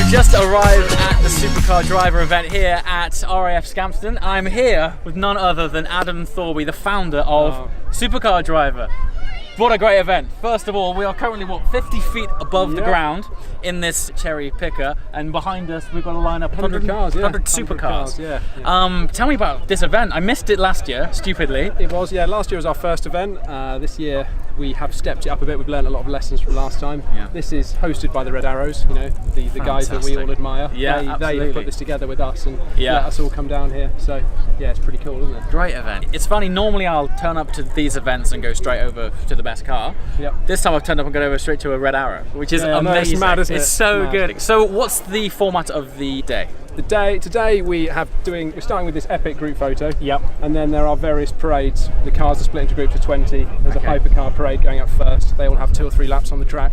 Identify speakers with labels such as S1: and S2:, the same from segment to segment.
S1: I've just arrived at the Supercar driver event here at RAF Scampston. I'm here with none other than Adam Thorby, the founder of Supercar Driver. What a great event. First of all, we are currently, 50 feet above the ground in this cherry picker, and behind us we've got a lineup of 100 cars, 100 supercars. Tell me about this event. I missed it last year, stupidly.
S2: It was, last year was our first event. This year we have stepped it up a bit. We've learned a lot of lessons from last time. This is hosted by the Red Arrows, the guys that we all admire. They put this together with us and let us all come down here. So it's pretty cool, isn't it?
S1: Great event. It's funny, normally I'll turn up to these events and go straight over to the best car. This time I've turned up and gone over straight to a Red Arrow, which is amazing.
S2: It's mad, isn't it?
S1: It's so good. So what's the format of the day?
S2: Today we're starting with this epic group photo. And then there are various parades. The cars are split into groups of 20. There's a hypercar parade going up first. They all have 2 or 3 laps on the track.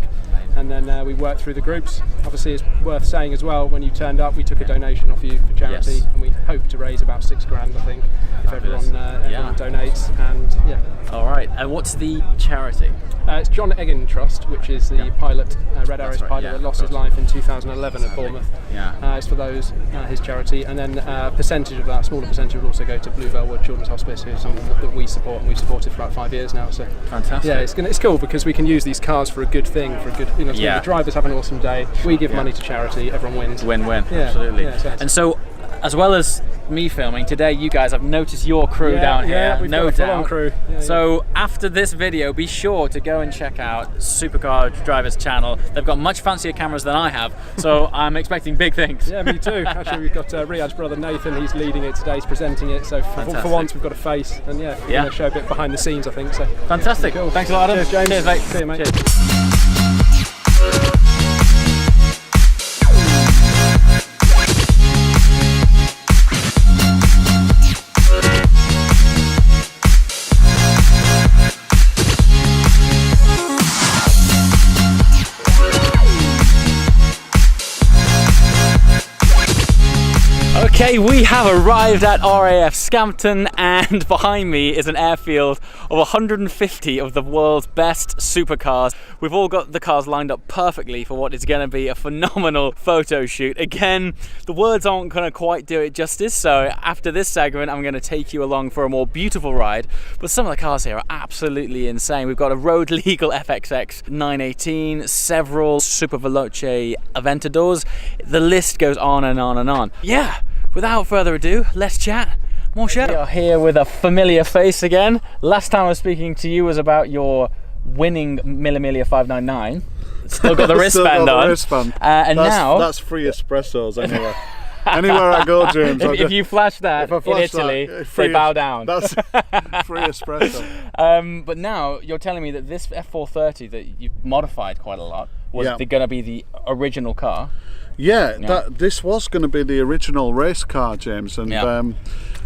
S2: And then we work through the groups. Obviously, it's worth saying as well, when you turned up, we took a donation off you for charity, and we hope to raise about £6 grand, I think, if everyone donates. And
S1: all right. And what's the charity?
S2: It's John Egan Trust, which is the pilot, Red Arrows pilot that lost his life in 2011 at Bournemouth. It's for those, his charity, and then a percentage of that, smaller percentage, will also go to Blue Velvet Children's Hospice, who's someone that we support, and we've supported for about 5 years now. So
S1: fantastic.
S2: Yeah, it's cool because we can use these cars for a good thing, the drivers have an awesome day. We give money to charity. Everyone wins.
S1: Win-win. Absolutely. And so, as well as me filming today, you guys have noticed your crew down here.
S2: We've got a full-on crew.
S1: So after this video, be sure to go and check out Supercar Driver's channel. They've got much fancier cameras than I have, so I'm expecting big things.
S2: Yeah, me too. Actually, we've got Riyadh's brother Nathan. He's leading it today. He's presenting it. So for once, we've got a face, and we're going to show a bit behind the scenes, I think. So
S1: fantastic.
S2: Cool.
S1: Thanks a lot, Adam.
S2: Cheers, James.
S1: Cheers, mate.
S2: See you, mate.
S1: Cheers. Okay, we have arrived at RAF Scampton, and behind me is an airfield of 150 of the world's best supercars. We've all got the cars lined up perfectly for what is going to be a phenomenal photo shoot. Again, the words aren't going to quite do it justice, so after this segment I'm going to take you along for a more beautiful ride. But some of the cars here are absolutely insane. We've got a road legal FXX 918, several Super Veloce Aventadors. The list goes on and on and on. Yeah. Without further ado, let's chat. More show. We are here with a familiar face again. Last time I was speaking to you was about your winning Mille Miglia 599. Still got the wristband on. And that's
S3: free espressos anyway. Anywhere I go, James.
S1: If you flash that in Italy, they bow down.
S3: That's free espresso.
S1: But now you're telling me that this F430 that you've modified quite a lot was going to be the original car.
S3: This was going to be the original race car, James, and I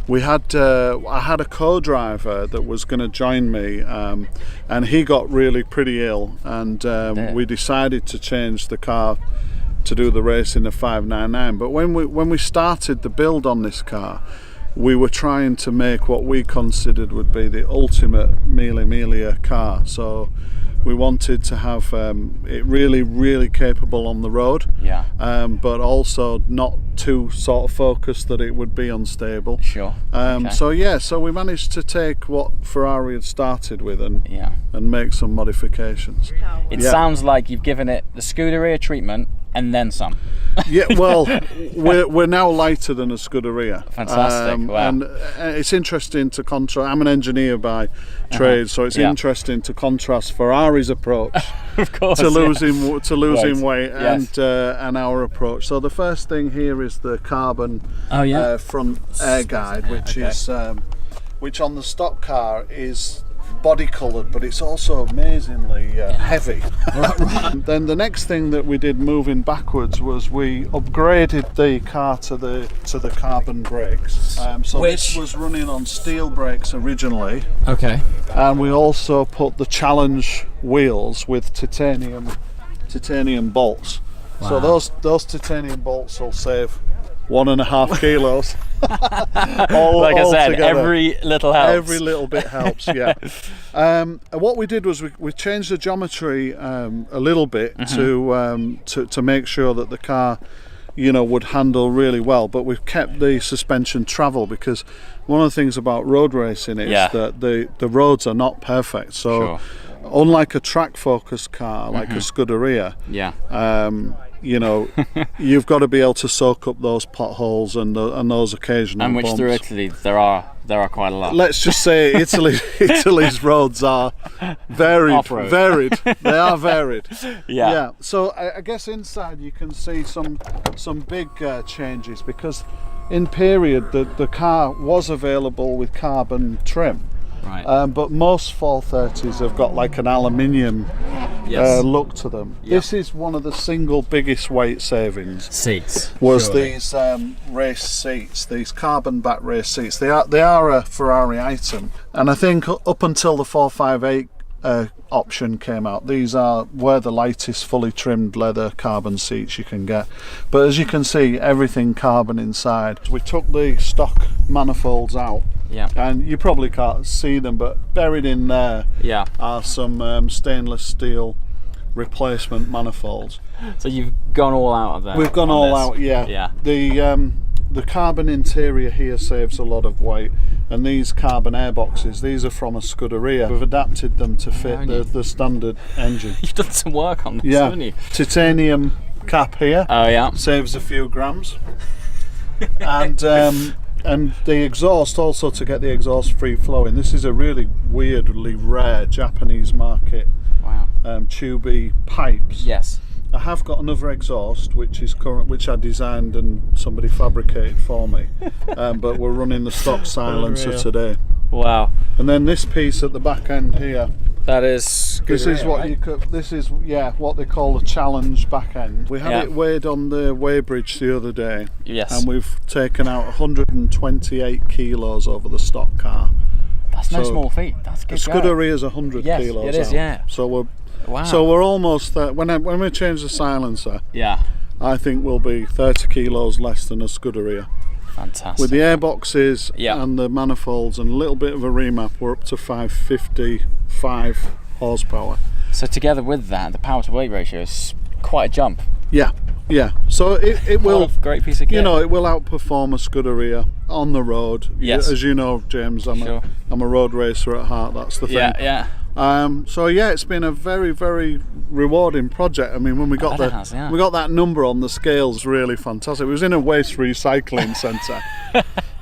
S3: had a co-driver that was going to join me, and he got really pretty ill, and we decided to change the car to do the race in the 599. But when we started the build on this car, we were trying to make what we considered would be the ultimate Mille Miglia car. So we wanted to have it really capable on the road, but also not too sort of focused that it would be unstable.
S1: Sure.
S3: So we managed to take what Ferrari had started with and make some modifications.
S1: It sounds like you've given it the Scuderia treatment and then some.
S3: We're now lighter than a Scuderia.
S1: Fantastic. Wow.
S3: And it's interesting to contrast. I'm an engineer by trade, so it's interesting to contrast Ferrari's approach
S1: of course,
S3: to losing weight and our approach. So the first thing here is the carbon front air guide, which on the stock car is body coloured, but it's also amazingly heavy. Then the next thing that we did moving backwards was we upgraded the car to the carbon brakes. This was running on steel brakes originally.
S1: Okay.
S3: And we also put the Challenge wheels with titanium bolts. Wow. So those titanium bolts will save 1.5 kilos.
S1: Like I said,
S3: together.
S1: Every little helps.
S3: Every little bit helps, yeah. What we did was we changed the geometry a little bit to make sure that the car would handle really well. But we've kept the suspension travel, because one of the things about road racing is that the roads are not perfect. So unlike a track focused car like a Scuderia, you've got to be able to soak up those potholes and those occasional bumps.
S1: Through Italy there are quite a lot.
S3: Let's just say Italy's roads are varied. They are varied. Yeah. So I guess inside you can see some big changes, because in period the car was available with carbon trim.
S1: Right.
S3: But most 430s have got like an aluminium look to them. This is one of the single biggest weight savings.
S1: Seats.
S3: These race seats, these carbon back race seats. They are a Ferrari item, and I think up until the 458 option came out, these were the lightest fully trimmed leather carbon seats you can get. But as you can see, everything carbon inside. We took the stock manifolds out.
S1: Yeah.
S3: And you probably can't see them, but buried in there are some stainless steel replacement manifolds.
S1: So you've gone all out of there.
S3: We've gone all out, yeah. The carbon interior here saves a lot of weight, and these carbon airboxes, these are from a Scuderia. We've adapted them to fit the standard engine.
S1: You've done some work on this, haven't you?
S3: Titanium cap here.
S1: Oh yeah.
S3: Saves a few grams. And the exhaust also, to get the exhaust free flowing. This is a really weirdly rare Japanese market.
S1: Wow.
S3: Tubey pipes.
S1: Yes.
S3: I have got another exhaust which I designed and somebody fabricated for me, but we're running the stock silencer today.
S1: Wow.
S3: And then this piece at the back end here.
S1: That is.
S3: This is what they call the challenge back end. We had it weighed on the weighbridge the other day.
S1: Yes.
S3: And we've taken out 128 kilos over the stock car.
S1: That's no small feat. That's good.
S3: Scuderia is 100 kilos.
S1: It is.
S3: out.
S1: Yeah.
S3: So we're almost there. When we change the silencer, I think we'll be 30 kilos less than a Scuderia.
S1: Fantastic.
S3: With the airboxes and the manifolds and a little bit of a remap, we're up to 555 horsepower.
S1: So together with that, the power to weight ratio is quite a jump.
S3: Yeah. So it will.
S1: Great piece of kit.
S3: It will outperform a Scuderia on the road.
S1: Yes.
S3: As you know, James, I'm a road racer at heart. That's the thing.
S1: Yeah.
S3: So it's been a very, very rewarding project. I mean, when we got we got that number on the scales, really fantastic. It was in a waste recycling centre,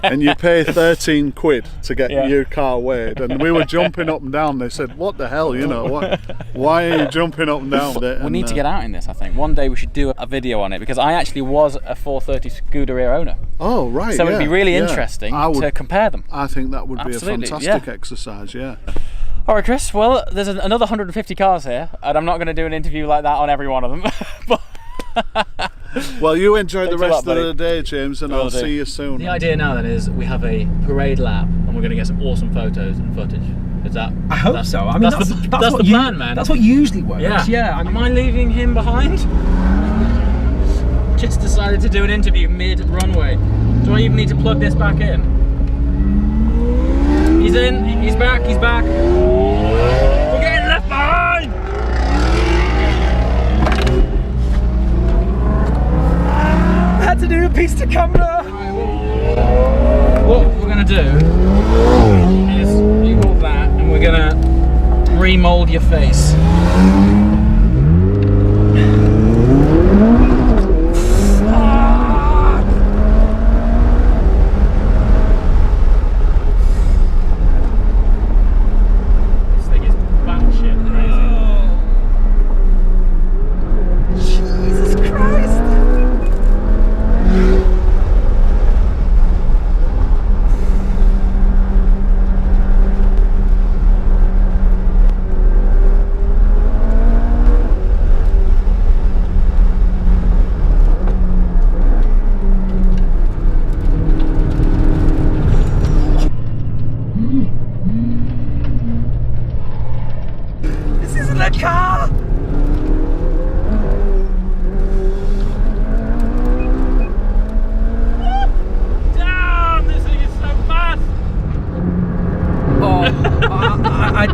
S3: and you pay 13 quid to get your car weighed, and we were jumping up and down. They said, "What the hell? Why are you jumping up and down with it?"
S1: We need to get out in this. I think one day we should do a video on it, because I actually was a 430 Scuderia owner.
S3: Oh right.
S1: So it'd be really interesting to compare them.
S3: I think that would be a fantastic exercise. Yeah.
S1: All right, Chris. Well, there's another 150 cars here, and I'm not going to do an interview like that on every one of them.
S3: Well, you enjoy the rest of the day, James, and I'll see you soon.
S1: The idea now then is we have a parade lap, and we're going to get some awesome photos and footage. Is that?
S4: I hope so. I mean, that's
S1: the plan, man.
S4: That's what usually works. Yeah.
S1: Am I leaving him behind? Just decided to do an interview mid-runway. Do I even need to plug this back in? He's in, he's back. We're getting left behind!
S4: I had to do a piece to camera!
S1: What we're going to do is equal that, and we're going to remold your face.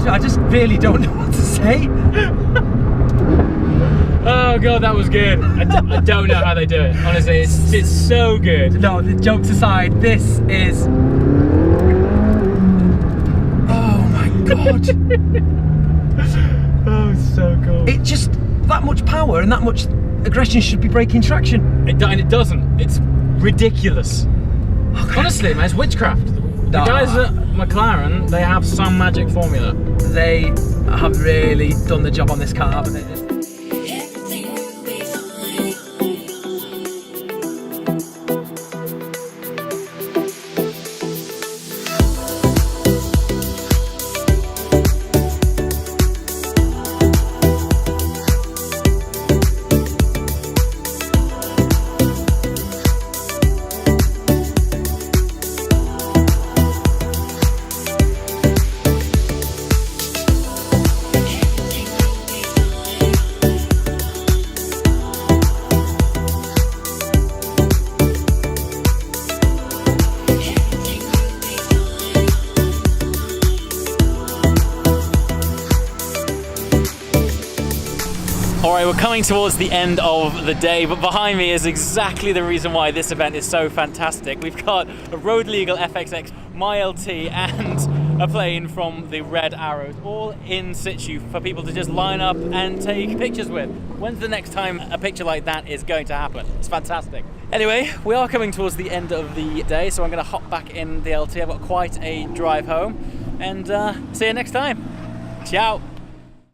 S4: I just really don't know what to say.
S1: Oh god, that was good. I don't know how they do it. Honestly, it's so good.
S4: No, the jokes aside, this is... Oh my God.
S1: Oh, so cool.
S4: It just, that much power and that much aggression should be breaking traction.
S1: And it doesn't. It's ridiculous.
S4: Okay.
S1: Honestly, man, it's witchcraft. The guys at McLaren, they have some magic formula.
S4: They have really done the job on this car, haven't they?
S1: Alright, we're coming towards the end of the day, but behind me is exactly the reason why this event is so fantastic. We've got a road legal FXX, my LT, and a plane from the Red Arrows, all in situ for people to just line up and take pictures with. When's the next time a picture like that is going to happen? It's fantastic. Anyway, we are coming towards the end of the day, so I'm going to hop back in the LT. I've got quite a drive home, and see you next time. Ciao.